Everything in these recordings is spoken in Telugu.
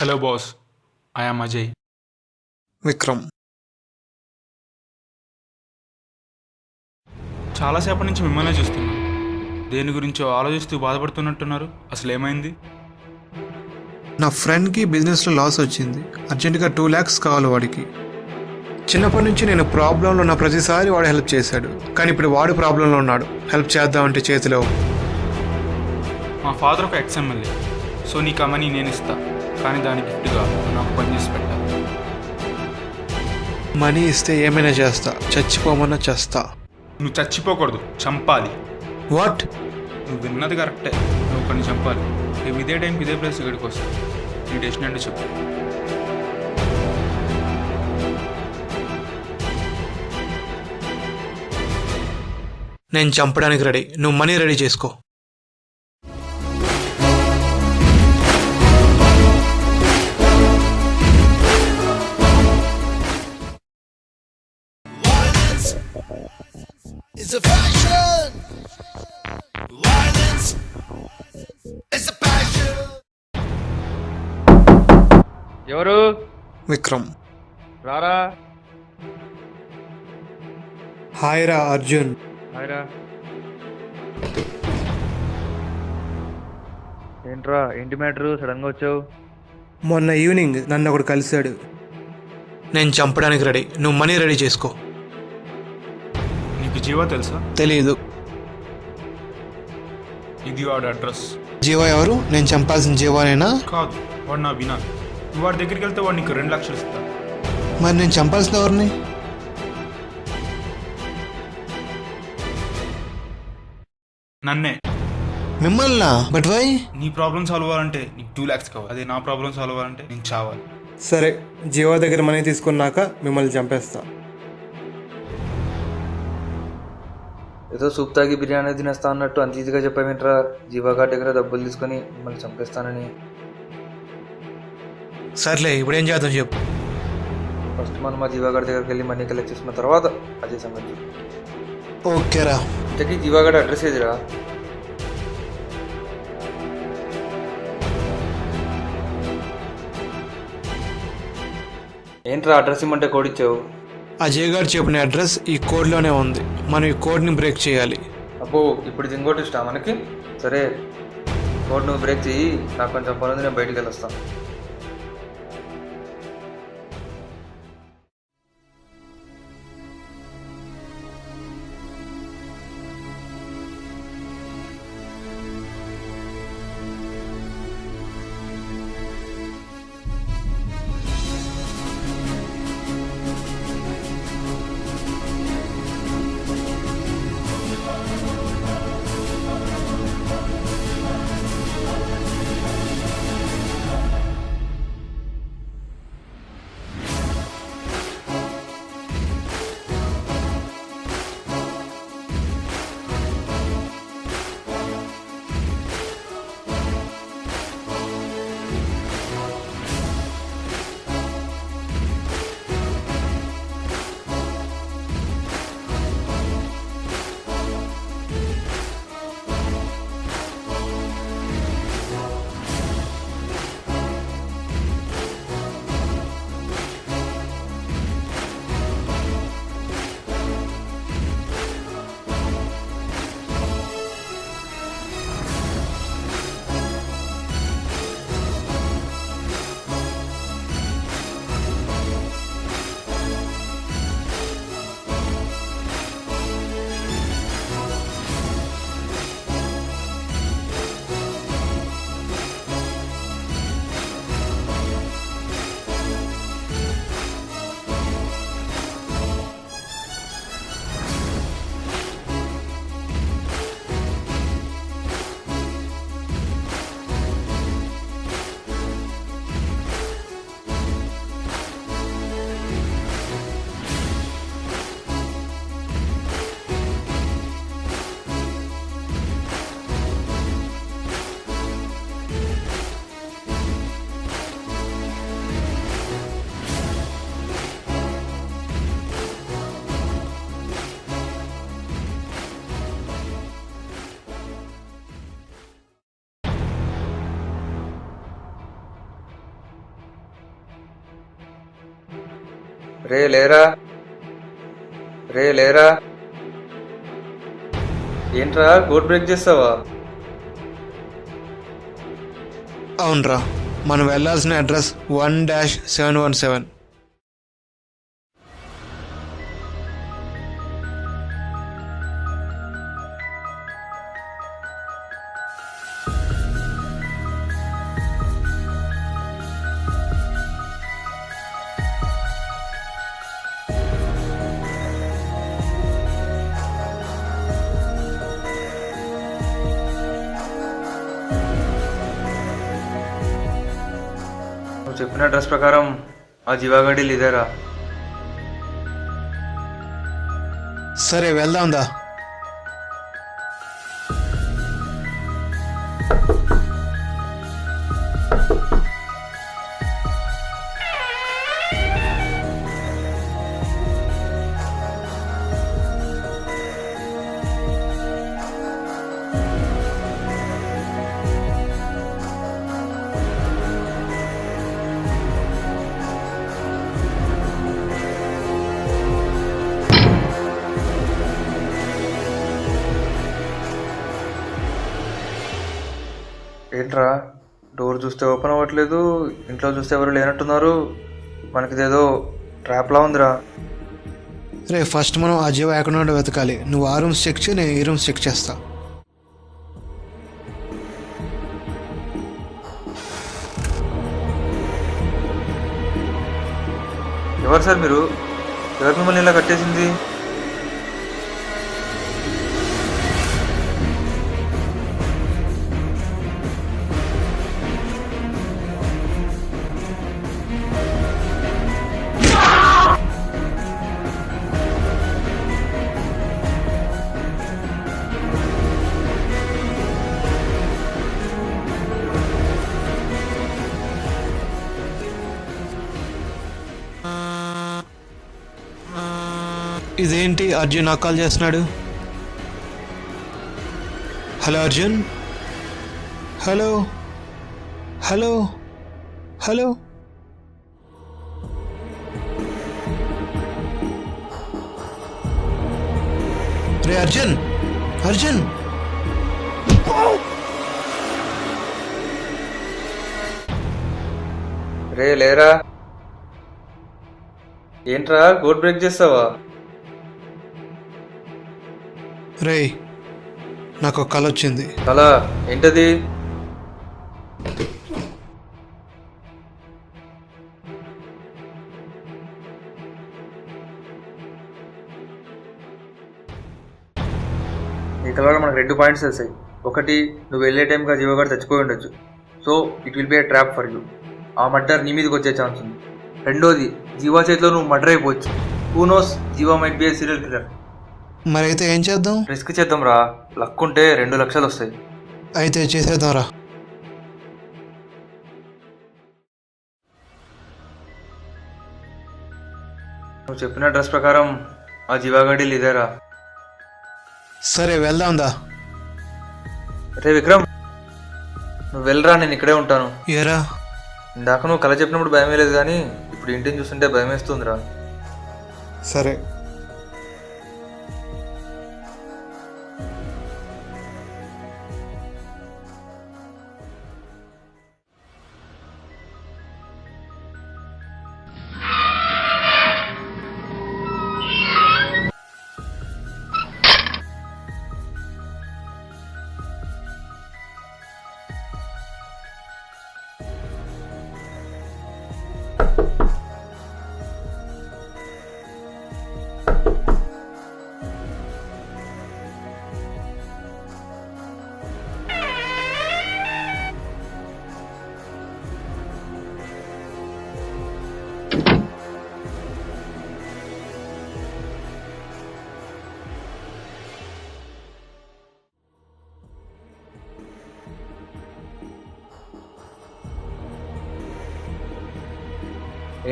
Hello boss, I am Ajay. Vikram. చాలాసేపటి నుంచి మిమ్మల్నే చూస్తున్నాను. దేని గురించో ఆలోచిస్తూ బాధపడుతున్నట్టున్నారు. అసలు ఏమైంది? నా ఫ్రెండ్కి బిజినెస్లో లాస్ వచ్చింది. అర్జెంటుగా 2 lakhs కావాలి వాడికి. చిన్నప్పటి నుంచి నేను ప్రాబ్లంలో ఉన్న ప్రతిసారి వాడు హెల్ప్ చేశాడు. కానీ ఇప్పుడు వాడు ప్రాబ్లంలో ఉన్నాడు. హెల్ప్ చేద్దామంటే చేతిలో. మా ఫాదర్ ఒక ఎక్స్ఎమ్మెల్యే. సో నీకు ఆ మనీ నేను ఇస్తా, కానీ దాని గిఫ్ట్గా నాకు పని చేసి పెట్టాలి. మనీ ఇస్తే ఏమైనా చేస్తా, చచ్చిపోమన్నా చేస్తా. నువ్వు చచ్చిపోకూడదు, చంపాలి. వాట్? నువ్వు విన్నది కరెక్టే. నువ్వు కొన్ని చంపాలి. రేపు ఇదే టైంకి ఇదే ప్లేస్ ఇక్కడికి వస్తావు. నీ డెస్టినీ అంటే చెప్పు. నేను చంపడానికి రెడీ. నువ్వు మనీ రెడీ చేసుకో. It's a fashion. Violence is a passion. ఎవరు? విక్రమ్. రారా. హాయ్ రా అర్జున్. హాయ్రా. ఏంట్రా, ఏంటి మ్యాటరు? సడన్గా వచ్చావు? మొన్న ఈవినింగ్ నన్ను ఒకడు కలిశాడు. నేను చంపడానికి రెడీ. నువ్వు మనీ రెడీ చేసుకో. నీకు జీవా తెలుసా? తెలీదు. ఇది వాడు అడ్రస్. జీవా ఎవరు? నేను చంపాల్సిన జీవానేనా? కాదు, వాడు నా వినా. నువ్వు వాడి దగ్గరికి వెళ్తే వాడు నీకు 2 లక్షలు ఇస్తా. మరి నేను చంపాల్సిన ఎవరిని? నన్నే. మిమ్మల్నా? But why? నీ ప్రాబ్లం సాల్వ్ అవ్వాలంటే నీకు 2 lakhs కావాలి. అదే నా ప్రాబ్లం సాల్వ్ అవ్వాలంటే నేను చావాలి. సరే, జీవా దగ్గర మనీ తీసుకున్నాక మిమ్మల్ని చంపేస్తా. ఏదో సూప్ తాగి బిర్యానీ తినేస్తా అన్నట్టు అంత ఈజీగా చెప్పావేంట్రా? జీవాగాడి దగ్గర డబ్బులు తీసుకొని మిమ్మల్ని చంపేస్తానని. సర్లే, ఇప్పుడు ఏం చేద్దాం చెప్పు. ఫస్ట్ మనం మా జీవాగాడి దగ్గరికి వెళ్ళి మనీ కలెక్ట్ చేసుకున్న తర్వాత అదే సంగతి. ఓకేరా. ఇంతకీ జీవాగాడి అడ్రస్ ఏదిరా? ఏంట్రా అడ్రస్ ఇమ్మంటే కోడ్ ఇచ్చావు? అజయ్ గారు చెప్పిన అడ్రస్ ఈ కోడ్లోనే ఉంది. మనం ఈ కోడ్ని బ్రేక్ చేయాలి. అబ్బో, ఇప్పుడు ఇది ఇంకోటి ఇష్టా మనకి? సరే, కోడ్ నువ్వు బ్రేక్ చెయ్యి. నాకు కొంచెం పని ఉంది, నేను బయటికి వెళ్ళొస్తాను. రే లేరా, రే లేరా. ఏంట్రా కోడ్ బ్రేక్ చేస్తావా? అవునరా, మనం వెళ్ళాల్సిన అడ్రస్ 1-717. నువ్వు చెప్పిన అడ్రస్ ప్రకారం ఆ జీవాగడి ఇదేరా. సరే వెళ్దాందా. ఏంట్రా డోర్ చూస్తే ఓపెన్ అవ్వట్లేదు, ఇంట్లో చూస్తే ఎవరు లేనట్టున్నారు. మనకిదేదో ట్రాప్లా ఉందిరా. రే ఫస్ట్ మనం ఆ జీవ ఎక్కడ వెతకాలి. నువ్వు ఆ రూమ్స్ చెక్ చేయి, నేను ఈ రూమ్స్ చెక్ చేస్తా. ఎవరు సార్ మీరు? ఎవరు మిమ్మల్ని ఇలా కట్టేసింది? ఇదేంటి అర్జున్ నాకు కాల్ చేస్తున్నాడు? Hello Arjun, hello hello hello. రే అర్జున్, అర్జున్. రే లేరా. ఏంట్రా కోడ్ బ్రేక్ చేస్తావా? రే నాకు ఒక కల వచ్చింది. అలా ఏంటది? ఈ కలర్లో మనకు 2 పాయింట్స్ వస్తాయి. ఒకటి, నువ్వు వెళ్ళే టైంకి ఆ జీవగాడు చచ్చిపోయి ఉండొచ్చు, so it will be A trap for you. ఆ మర్డర్ నీ మీదకి వచ్చే ఛాన్స్ ఉంది. రెండోది, జీవా చేతిలో నువ్వు మర్డర్ అయిపోవచ్చు. Who knows, Jeeva might be a serial killer. మరి అయితే ఏం చేద్దాం? రిస్క్ చేద్దాం రా. లక్ ఉంటే 2 లక్షలు వస్తాయి. అయితే చేసేద్దాం రా. నువ్వు చెప్పిన అడ్రస్ ప్రకారం ఆ జీవాగడి ఇదేరా. సరే వెళ్దాందా. రే విక్రమ్, నువ్వు వెళ్ళరా, నేను ఇక్కడే ఉంటాను. ఏరా, ఇందాక నువ్వు కళ చెప్పినప్పుడు భయం లేదు, కానీ ఇప్పుడు ఇంటిని చూస్తుంటే భయం వేస్తుందిరా. సరే.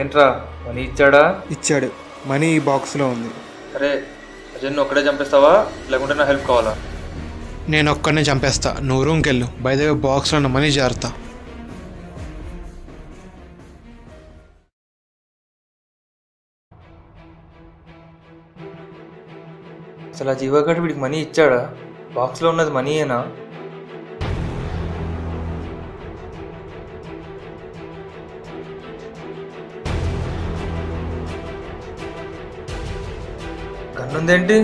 ఏంట్రా మనీ ఇచ్చాడా? ఇచ్చాడు. మనీ ఈ బాక్స్లో ఉంది. సరే అజయ్, నువ్వు ఒక్కడే చంపేస్తావా లేకుంటే నా హెల్ప్ కావాలా? నేను ఒక్కడనే చంపేస్తా, నువ్వు రూమ్కి వెళ్ళు. బయట బాక్స్లో ఉన్న మనీ జాగ్రత్త. అసలు ఆ జీవగాడు వీడికి మనీ ఇచ్చాడా? బాక్స్లో ఉన్నది మనీయేనా? గన్నుందేంటి?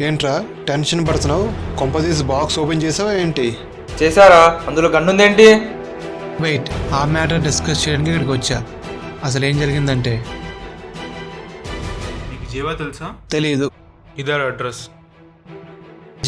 ఏంట్రా టెన్షన్ పడుతున్నావు? కొంపదీసి బాక్స్ ఓపెన్ చేసావా ఏంటి? చేశారా? అందులో గన్నుందేంటి? వెయిట్, ఆ మ్యాటర్ డిస్కస్ చేయడానికి ఇక్కడికి వచ్చా. అసలు ఏం జరిగిందంటే నీకు జీవా తెలుసా? తెలీదు. Either address.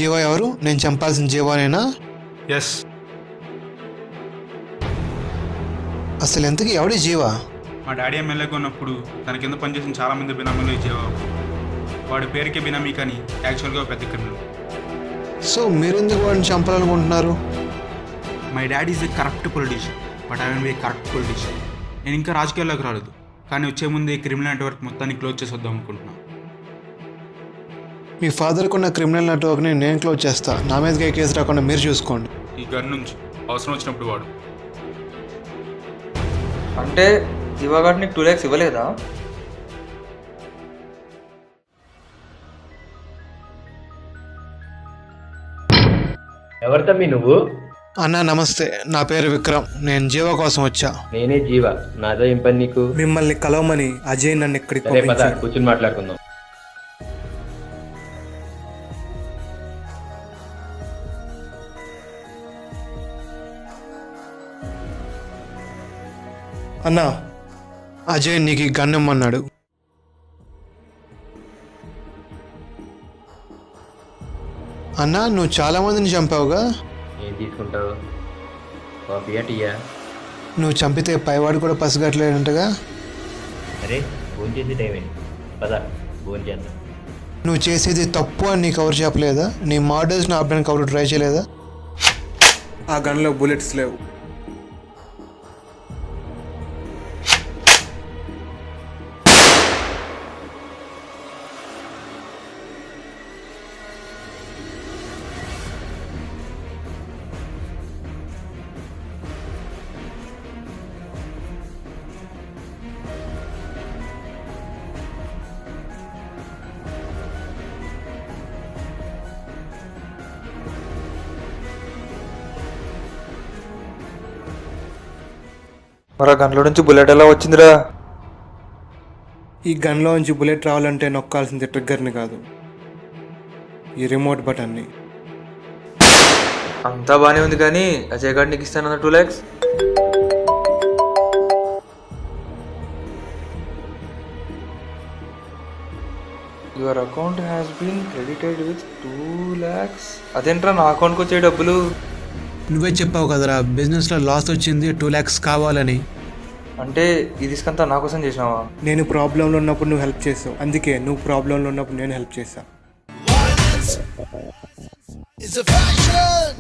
జీవా ఎవరు? నేను చంపాల్సిన జీవానేనా? ఎస్. అసలు ఎంతకీ ఎవడి జీవా? మా డాడీ ఎమ్మెల్యేగా ఉన్నప్పుడు తన కింద పనిచేసిన చాలామంది బినామీలు ఈ జీవా. వాడి పేరుకే బినామీ కానీ యాక్చువల్గా పెద్ద క్రిమినల్. సో మీరెందుకు వాడిని చంపాలనుకుంటున్నారు? My daddy is a corrupt politician, but I be a corrupt politician. నేను ఇంకా రాజకీయాల్లోకి రాలేదు, కానీ వచ్చే ముందు ఈ క్రిమినల్ నెట్వర్క్ మొత్తాన్ని క్లోజ్ చేసి వద్దాం అనుకుంటున్నాను. మీ ఫాదర్కి ఉన్న క్రిమినల్ నెట్వర్క్ని నేను క్లోజ్ చేస్తా. నా మీదకి కేసు రాకుండా మీరు చూసుకోండి. ఈ గన్ నుంచి అవసరం వచ్చినప్పుడు వాడు. అంటే జీవగాడు నీకు 2 lakhs ఇవ్వలేదా? ఎవరు తమ్మి నువ్వు? అన్న నమస్తే, నా పేరు విక్రమ్. నేను జీవా కోసం వచ్చా. నేనే జీవ. నాతో ఏం పని నీకు? మిమ్మల్ని కలవమని అజయ్ నన్ను ఇక్కడికి సరే పద, పంపించాడు. కూర్చుని మాట్లాడుకుందాం. అన్నా, అజయ్ నీకు ఈ గన్ ఇమ్మన్నాడు. అన్నా, నువ్వు చాలా మందిని చంపావుగా. ఏం తీసుకుంటావు? కాఫీయా టీయా? నువ్వు చంపితే పైవాడు కూడా పసిగట్టలేడంటగా. అరే ఫోన్ చేసే టైం ఏంటి? పద ఫోన్ చేద్దాం. నువ్వు చేసేది తప్పు అని నీకు ఎవరు చెప్పలేదా? నీ మర్డర్స్ని ఆపడానికి ఎవరు ట్రై చేయలేదా? ఆ గన్లో బుల్లెట్స్ లేవు. మరి ఆ గన్లో నుంచి బుల్లెట్ ఎలా వచ్చిందిరా? ఈ గన్లో నుంచి బుల్లెట్ రావాలంటే నొక్కాల్సింది ట్రిగ్గర్ని కాదు, ఈ రిమోట్ బటన్ని. అంతా బాగానే ఉంది కానీ అజయ్ గారు నీకు ఇస్తానన్న 2 lakhs? Your account has been credited with 2 lakhs. అదేంట్రా నా అకౌంట్కి వచ్చే డబ్బులు? నువ్వే చెప్పావు కదరా బిజినెస్లో లాస్ వచ్చింది, 2 lakhs కావాలని. అంటే ఈ రిస్క్ అంతా నా కోసం చేసినావా? నేను ప్రాబ్లంలో ఉన్నప్పుడు నువ్వు హెల్ప్ చేసావు, అందుకే నువ్వు ప్రాబ్లంలో ఉన్నప్పుడు నేను హెల్ప్ చేశా. Violence is a fashion.